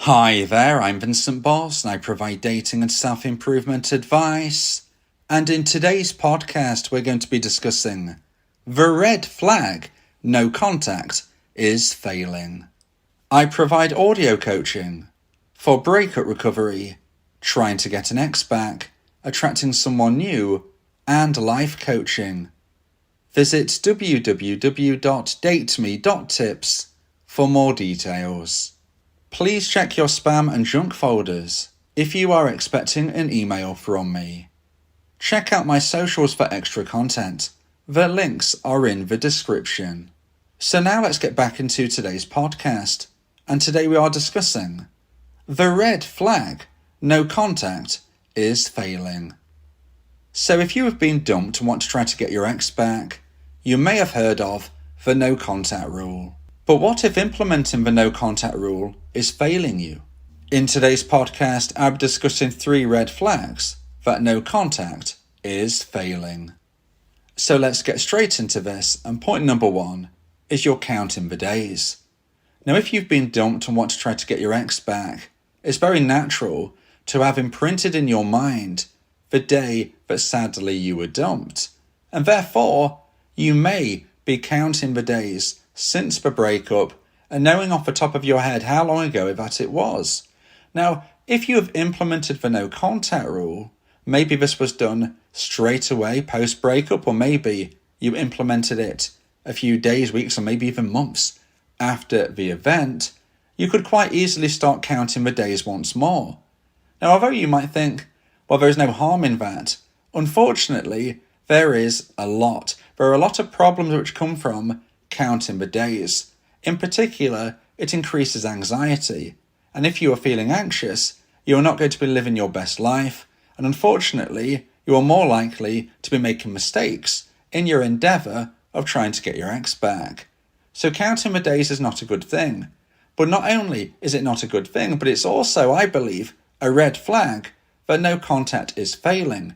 Hi there, I'm Vincent Boss and I provide dating and self-improvement advice. And in today's podcast, we're going to be discussing the red flag, no contact, is failing. I provide audio coaching for breakup recovery, trying to get an ex back, attracting someone new, and life coaching. Visit www.dateme.tips for more details. Please check your spam and junk folders if you are expecting an email from me. Check out my socials for extra content. The links are in the description. So now let's get back into today's podcast. And today we are discussing the red flag, no contact, is failing. So if you have been dumped and want to try to get your ex back, you may have heard of the no contact rule. But what if implementing the no contact rule is failing you? In today's podcast, I'm discussing 3 red flags that no contact is failing. So let's get straight into this, and point number 1 is you're counting the days. Now if you've been dumped and want to try to get your ex back, it's very natural to have imprinted in your mind the day that sadly you were dumped, and therefore you may be counting the days since the breakup and knowing off the top of your head how long ago that it was. Now, if you have implemented the no contact rule, maybe this was done straight away post breakup, or maybe you implemented it a few days, weeks, or maybe even months after the event, you could quite easily start counting the days once more. Now, although you might think, well, there is no harm in that, unfortunately, there is a lot. There are a lot of problems which come from counting the days. In particular, it increases anxiety. And if you are feeling anxious, you are not going to be living your best life. And unfortunately, you are more likely to be making mistakes in your endeavour of trying to get your ex back. So counting the days is not a good thing. But not only is it not a good thing, but it's also, I believe, a red flag that no contact is failing.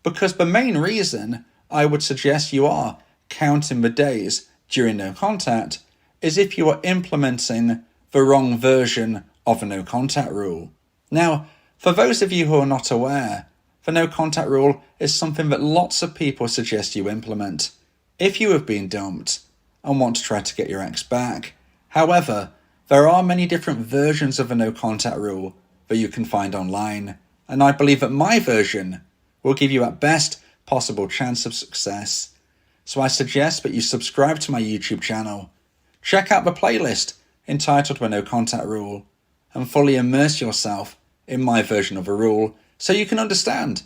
Because the main reason I would suggest you are counting the days during no contact is if you are implementing the wrong version of a no contact rule. Now, for those of you who are not aware, the no contact rule is something that lots of people suggest you implement if you have been dumped and want to try to get your ex back. However, there are many different versions of a no contact rule that you can find online, and I believe that my version will give you at best possible chance of success. So I suggest that you subscribe to my YouTube channel, check out the playlist entitled The No Contact Rule, and fully immerse yourself in my version of a rule so you can understand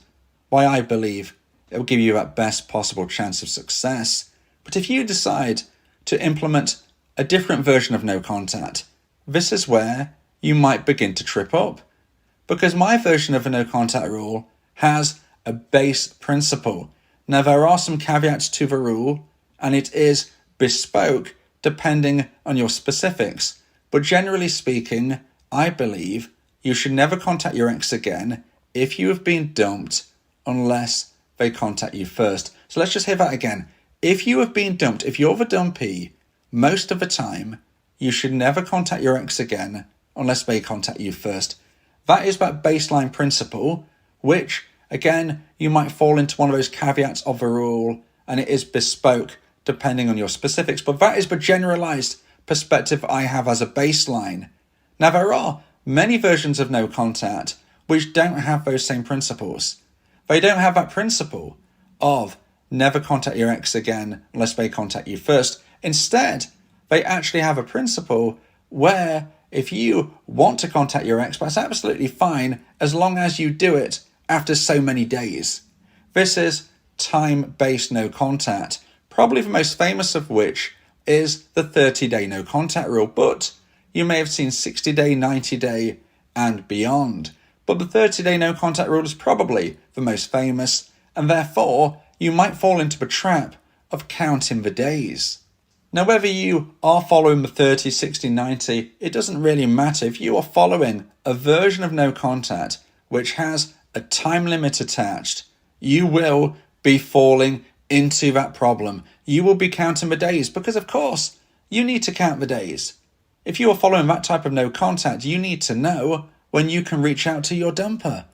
why I believe it will give you at best possible chance of success. But if you decide to implement a different version of no contact, this is where you might begin to trip up. Because my version of a no contact rule has a base principle. Now, there are some caveats to the rule, and it is bespoke depending on your specifics. But generally speaking, I believe you should never contact your ex again if you have been dumped unless they contact you first. So let's just hear that again. If you have been dumped, if you're the dumpee, most of the time, you should never contact your ex again unless they contact you first. That is that baseline principle, which again, you might fall into one of those caveats of the rule, and it is bespoke depending on your specifics, but that is the generalized perspective I have as a baseline. Now, there are many versions of no contact which don't have those same principles. They don't have that principle of never contact your ex again unless they contact you first. Instead, they actually have a principle where if you want to contact your ex, that's absolutely fine as long as you do it after so many days. This is time-based no contact, probably the most famous of which is the 30-day no contact rule, but you may have seen 60-day, 90-day, and beyond. But the 30-day no contact rule is probably the most famous, and therefore you might fall into the trap of counting the days. Now, whether you are following the 30, 60, 90, it doesn't really matter. If you are following a version of no contact which has a time limit attached, you will be falling into that problem. You will be counting the days because, of course, you need to count the days. If you are following that type of no contact, you need to know when you can reach out to your dumper.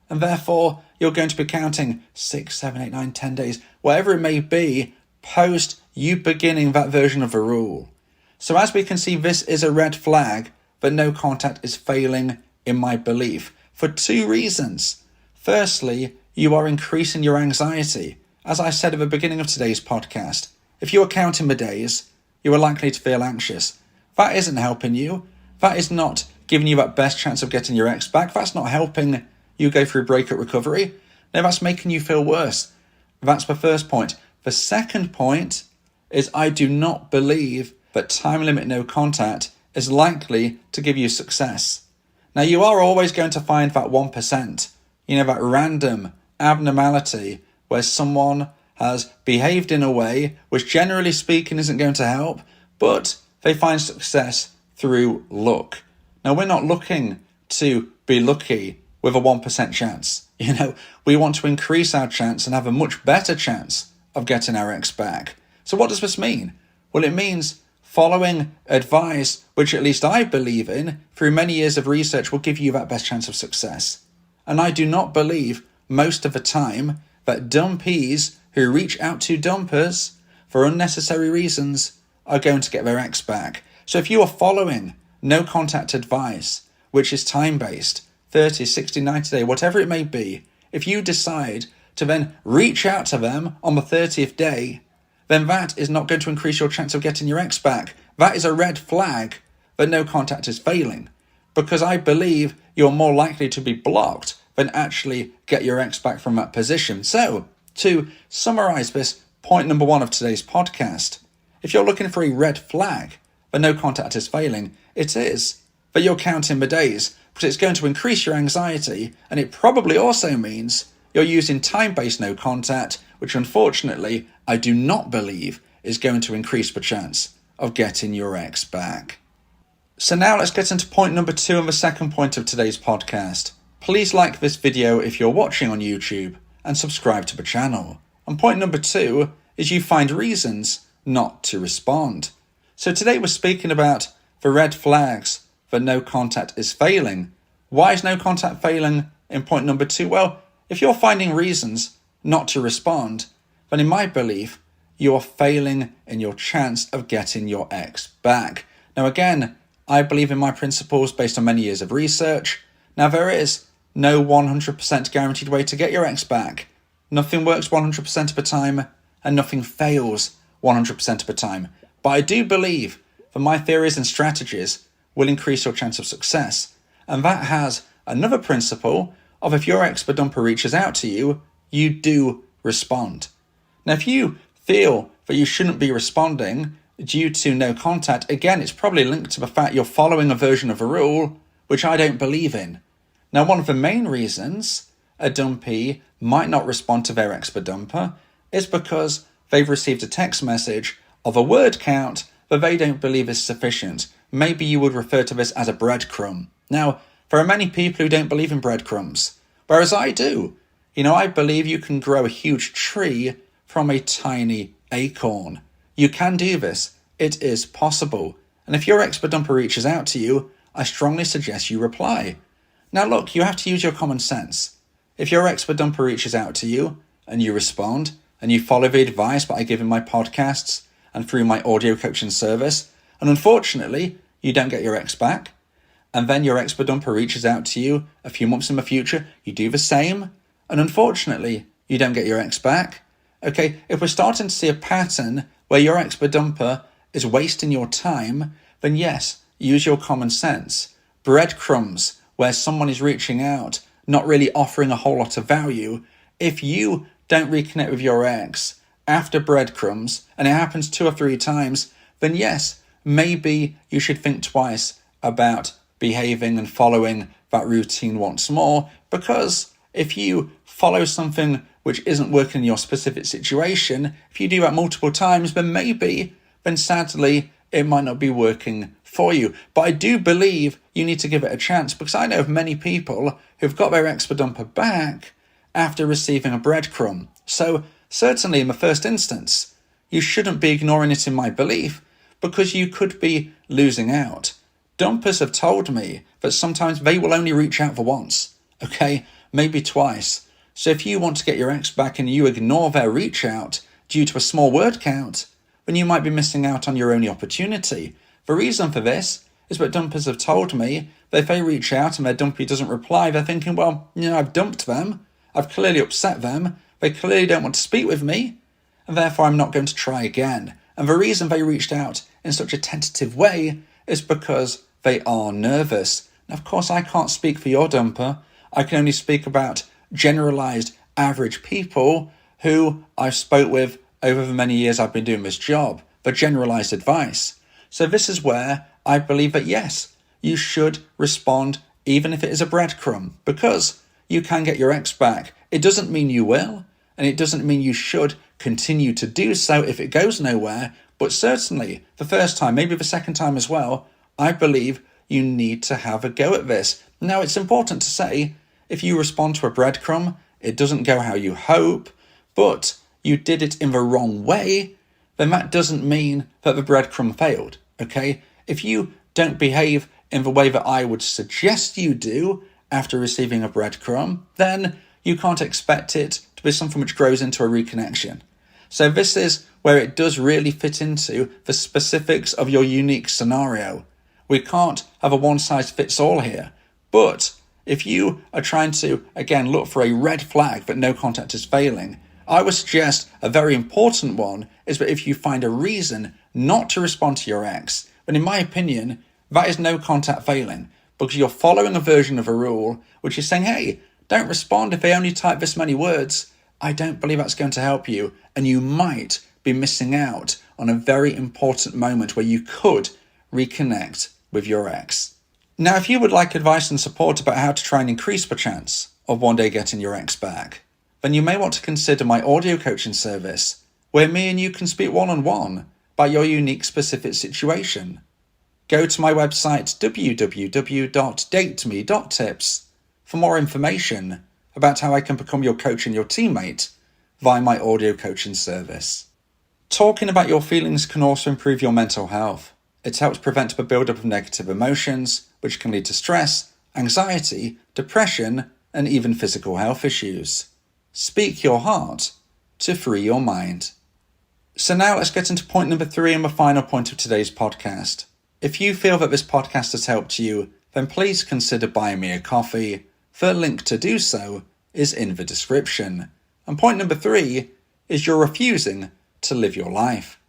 And therefore, you're going to be counting 6, 7, 8, 9, 10 days, whatever it may be, post you beginning that version of a rule. So as we can see, this is a red flag that no contact is failing in my belief for 2 reasons. Firstly, you are increasing your anxiety. As I said at the beginning of today's podcast, if you are counting the days, you are likely to feel anxious. That isn't helping you. That is not giving you that best chance of getting your ex back. That's not helping you go through breakup recovery. No, that's making you feel worse. That's the first point. The second point is I do not believe that time limit no contact is likely to give you success. Now, you are always going to find that 1%, that random abnormality where someone has behaved in a way which generally speaking isn't going to help, but they find success through luck. Now, we're not looking to be lucky with a 1% chance. We want to increase our chance and have a much better chance of getting our ex back. So what does this mean? Well, it means following advice, which at least I believe in, through many years of research will give you that best chance of success. And I do not believe most of the time that dumpees who reach out to dumpers for unnecessary reasons are going to get their ex back. So if you are following no contact advice, which is time-based, 30, 60, 90 day, whatever it may be, if you decide to then reach out to them on the 30th day, then that is not going to increase your chance of getting your ex back. That is a red flag that no contact is failing, because I believe you're more likely to be blocked than actually get your ex back from that position. So, to summarize this point number 1 of today's podcast, if you're looking for a red flag that no contact is failing, it is that you're counting the days, because it's going to increase your anxiety, and it probably also means you're using time-based no contact, which unfortunately I do not believe is going to increase the chance of getting your ex back. So now let's get into point number 2 and the second point of today's podcast. Please like this video if you're watching on YouTube and subscribe to the channel. And point number 2 is you find reasons not to respond. So today we're speaking about the red flags that no contact is failing. Why is no contact failing in point number 2? Well, if you're finding reasons not to respond, then in my belief, you are failing in your chance of getting your ex back. Now again, I believe in my principles based on many years of research. Now there is no 100% guaranteed way to get your ex back. Nothing works 100% of the time, and nothing fails 100% of the time. But I do believe that my theories and strategies will increase your chance of success. And that has another principle of if your ex-dumper reaches out to you, you do respond. Now, if you feel that you shouldn't be responding due to no contact, again, it's probably linked to the fact you're following a version of a rule, which I don't believe in. Now, one of the main reasons a dumpee might not respond to their ex-dumper is because they've received a text message of a word count that they don't believe is sufficient. Maybe you would refer to this as a breadcrumb. Now, there are many people who don't believe in breadcrumbs, whereas I do. I believe you can grow a huge tree from a tiny acorn. You can do this. It is possible. And if your ex-dumper reaches out to you, I strongly suggest you reply. Now look, you have to use your common sense. If your ex-dumper reaches out to you and you respond and you follow the advice that I give in my podcasts and through my audio coaching service, and unfortunately, you don't get your ex back, and then your ex-dumper reaches out to you a few months in the future, you do the same, and unfortunately, you don't get your ex back. Okay, if we're starting to see a pattern where your ex-dumper is wasting your time, then yes, use your common sense. Breadcrumbs, where someone is reaching out, not really offering a whole lot of value. If you don't reconnect with your ex after breadcrumbs, and it happens 2 or 3 times, then yes, maybe you should think twice about behaving and following that routine once more, because if you follow something which isn't working in your specific situation, if you do that multiple times, then sadly, it might not be working for you. But I do believe you need to give it a chance, because I know of many people who've got their ex-dumper back after receiving a breadcrumb. So certainly in the first instance, you shouldn't be ignoring it in my belief, because you could be losing out. dumpers have told me that sometimes they will only reach out for once, okay? Maybe twice. So if you want to get your ex back and you ignore their reach out due to a small word count, then you might be missing out on your only opportunity. The reason for this is that dumpers have told me that if they reach out and their dumpee doesn't reply, they're thinking, well, I've dumped them, I've clearly upset them, they clearly don't want to speak with me, and therefore I'm not going to try again. And the reason they reached out in such a tentative way is because they are nervous. Now, of course, I can't speak for your dumper. I can only speak about generalized average people who I've spoke with over the many years I've been doing this job, for generalized advice. So this is where I believe that yes, you should respond even if it is a breadcrumb, because you can get your ex back. It doesn't mean you will, and it doesn't mean you should continue to do so if it goes nowhere, but certainly the first time, maybe the second time as well, I believe you need to have a go at this. Now, it's important to say, if you respond to a breadcrumb, it doesn't go how you hope, but you did it in the wrong way, then that doesn't mean that the breadcrumb failed, okay? If you don't behave in the way that I would suggest you do after receiving a breadcrumb, then you can't expect it to be something which grows into a reconnection. So this is where it does really fit into the specifics of your unique scenario. We can't have a one-size-fits-all here, but if you are trying to, again, look for a red flag that no contact is failing, I would suggest a very important one is that if you find a reason not to respond to your ex, then in my opinion, that is no contact failing, because you're following a version of a rule which is saying, hey, don't respond if they only type this many words. I don't believe that's going to help you, and you might be missing out on a very important moment where you could reconnect with your ex. Now, if you would like advice and support about how to try and increase the chance of one day getting your ex back, then you may want to consider my audio coaching service, where me and you can speak one-on-one about your unique specific situation. Go to my website www.dateme.tips for more information about how I can become your coach and your teammate via my audio coaching service. Talking about your feelings can also improve your mental health. It helps prevent the buildup of negative emotions, which can lead to stress, anxiety, depression, and even physical health issues. Speak your heart to free your mind. So now let's get into point number 3 and the final point of today's podcast. If you feel that this podcast has helped you, then please consider buying me a coffee. The link to do so is in the description. And point number 3 is you're refusing to live your life.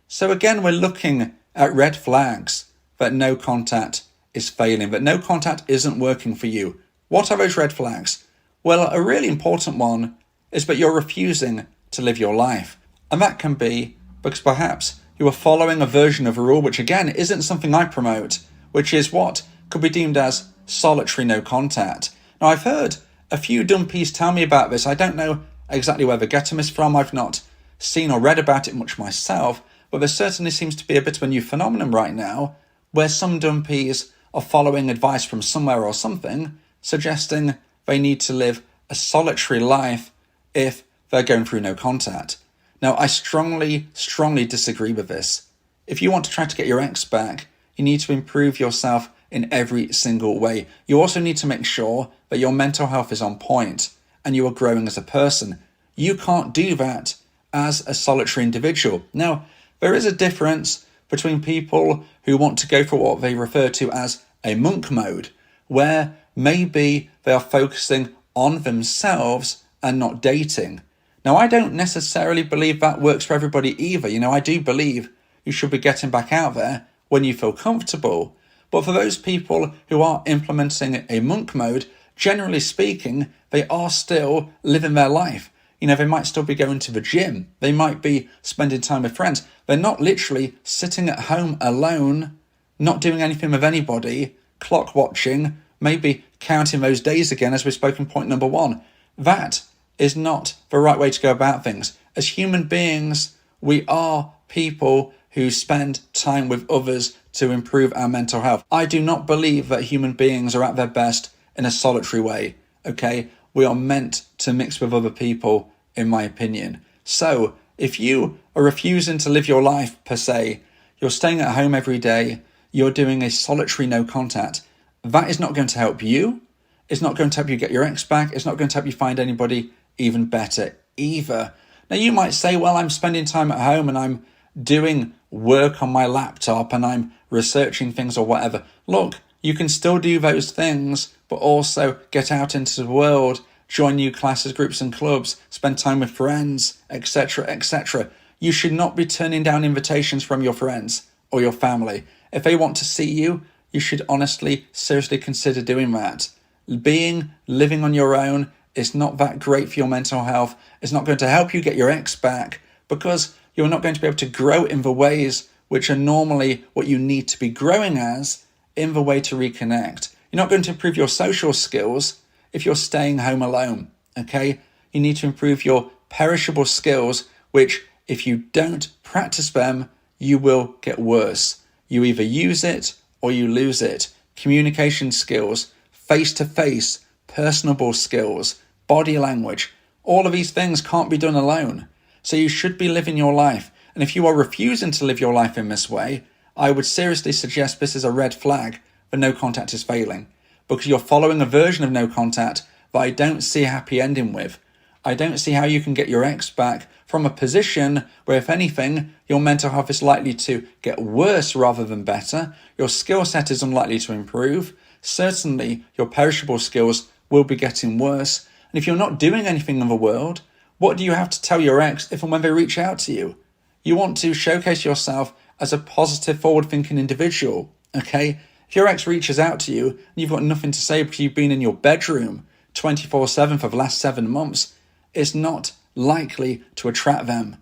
So again, we're looking at red flags that no contact is failing, that no contact isn't working for you. What are those red flags? Well, a really important one is that you're refusing to live your life. And that can be because perhaps you are following a version of a rule which again isn't something I promote, which is what could be deemed as solitary no contact. Now, I've heard a few dumpees tell me about this. I don't know exactly where they get them is from. I've not seen or read about it much myself, but there certainly seems to be a bit of a new phenomenon right now where some dumpees are following advice from somewhere or something, suggesting they need to live a solitary life if they're going through no contact. Now, I strongly disagree with this. If you want to try to get your ex back, you need to improve yourself in every single way. You also need to make sure that your mental health is on point and you are growing as a person. You can't do that as a solitary individual. Now, there is a difference between people who want to go for what they refer to as a monk mode, where maybe they are focusing on themselves and not dating. Now, I don't necessarily believe that works for everybody either. I do believe you should be getting back out there when you feel comfortable. But for those people who are implementing a monk mode, generally speaking, they are still living their life. They might still be going to the gym. They might be spending time with friends. They're not literally sitting at home alone, not doing anything with anybody, clock watching, maybe counting those days again, as we spoke in point number 1. That is not the right way to go about things. As human beings, we are people who spend time with others to improve our mental health. I do not believe that human beings are at their best in a solitary way, okay? We are meant to mix with other people, in my opinion. So, if you are refusing to live your life per se, you're staying at home every day, you're doing a solitary no contact, that is not going to help you. It's not going to help you get your ex back. It's not going to help you find anybody even better either. Now, you might say, well, I'm spending time at home and I'm doing work on my laptop and I'm researching things or whatever. Look, you can still do those things, but also get out into the world, join new classes, groups and clubs, spend time with friends, etc., etc. You should not be turning down invitations from your friends or your family. If they want to see you, you should honestly, seriously consider doing that. Living on your own is not that great for your mental health. It's not going to help you get your ex back because you're not going to be able to grow in the ways which are normally what you need to be growing as in the way to reconnect. You're not going to improve your social skills if you're staying home alone, okay? You need to improve your perishable skills, which if you don't practice them, you will get worse. You either use it or you lose it. Communication skills, face-to-face, personable skills, body language, all of these things can't be done alone. So you should be living your life. And if you are refusing to live your life in this way, I would seriously suggest this is a red flag that no contact is failing, because you're following a version of no contact that I don't see a happy ending with. I don't see how you can get your ex back from a position where, if anything, your mental health is likely to get worse rather than better. Your skill set is unlikely to improve. Certainly, your perishable skills will be getting worse. And if you're not doing anything in the world, what do you have to tell your ex if and when they reach out to you? You want to showcase yourself as a positive, forward-thinking individual, okay? If your ex reaches out to you and you've got nothing to say because you've been in your bedroom 24/7 for the last 7 months, it's not likely to attract them.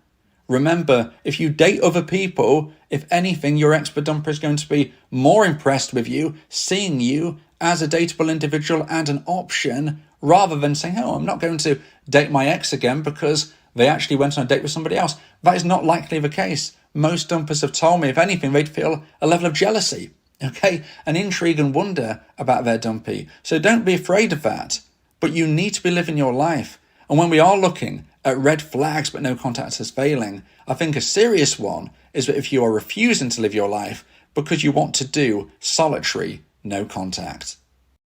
Remember, if you date other people, if anything, your ex-dumper is going to be more impressed with you, seeing you as a dateable individual and an option, rather than saying, oh, I'm not going to date my ex again because they actually went on a date with somebody else. That is not likely the case. Most dumpers have told me, if anything, they'd feel a level of jealousy, okay, an intrigue and wonder about their dumpee. So don't be afraid of that, but you need to be living your life. And when we are looking at red flags but no contact is failing, I think a serious one is that if you are refusing to live your life because you want to do solitary no contact.